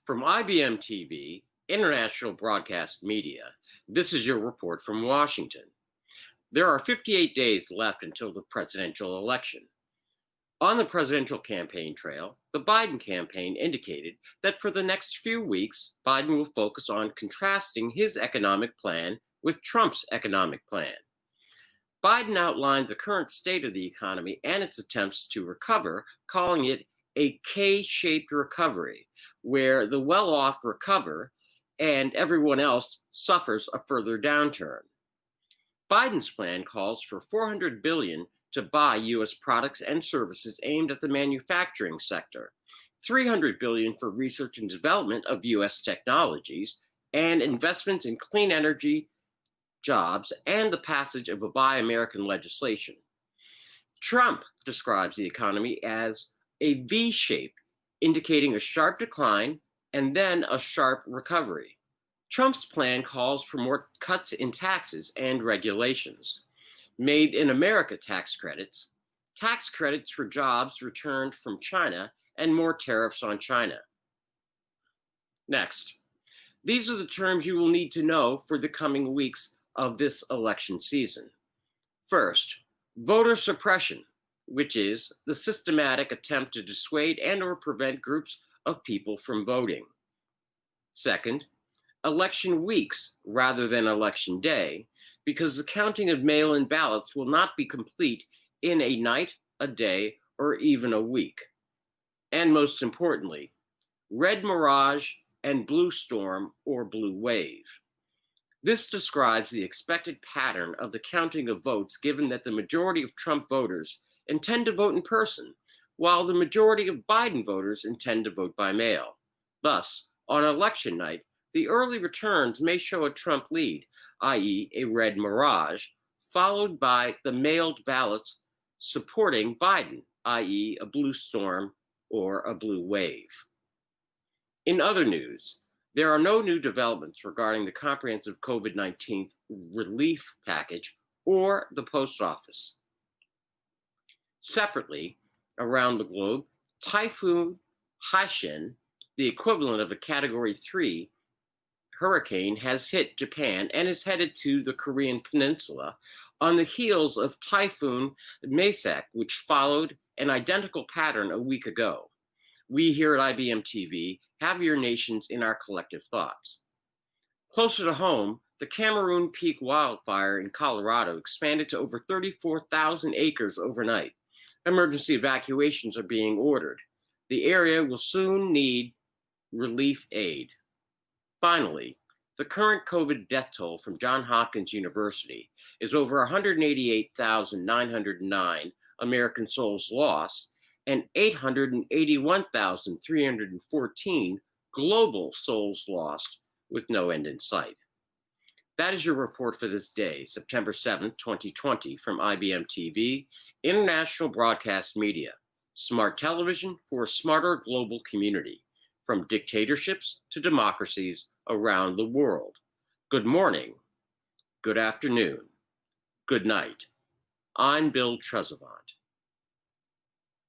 From IBM TV, International Broadcast Media, this is your report from Washington. There are 58 days left until the presidential election. On the presidential campaign trail, the Biden campaign indicated that for the next few weeks, Biden will focus on contrasting his economic plan with Trump's economic plan. Biden outlined the current state of the economy and its attempts to recover, calling it a K-shaped recovery, where the well-off recover and everyone else suffers a further downturn. Biden's plan calls for $400 billion to buy U.S. products and services aimed at the manufacturing sector, $300 billion for research and development of U.S. technologies, and investments in clean energy, jobs, and the passage of a Buy American legislation. Trump describes the economy as a V shape, indicating a sharp decline and then a sharp recovery. Trump's plan calls for more cuts in taxes and regulations. Made in America tax credits for jobs returned from China, and more tariffs on China. Next, these are the terms you will need to know for the coming weeks of this election season. First, voter suppression, which is the systematic attempt to dissuade and or prevent groups of people from voting. Second, election weeks rather than election day, because the counting of mail-in ballots will not be complete in a night, a day, or even a week. And most importantly, red mirage and blue storm or blue wave. This describes the expected pattern of the counting of votes, given that the majority of Trump voters intend to vote in person, while the majority of Biden voters intend to vote by mail. Thus, on election night, the early returns may show a Trump lead, i.e. a red mirage, followed by the mailed ballots supporting Biden, i.e. a blue storm or a blue wave. In other news, there are no new developments regarding the comprehensive COVID-19 relief package or the post office. Separately, around the globe, Typhoon Haishin, the equivalent of a Category 3 hurricane, has hit Japan and is headed to the Korean Peninsula on the heels of Typhoon Masak, which followed an identical pattern a week ago. We here at IBM TV have your nations in our collective thoughts. Closer to home, the Cameroon Peak wildfire in Colorado expanded to over 34,000 acres overnight. Emergency evacuations are being ordered. The area will soon need relief aid. Finally, the current COVID death toll from Johns Hopkins University is over 188,909 American souls lost and 881,314 global souls lost, with no end in sight. That is your report for this day, September 7th, 2020, from IBM TV, International Broadcast Media, smart television for a smarter global community, from dictatorships to democracies around the world. Good morning, good afternoon, good night. I'm Bill Trezevant.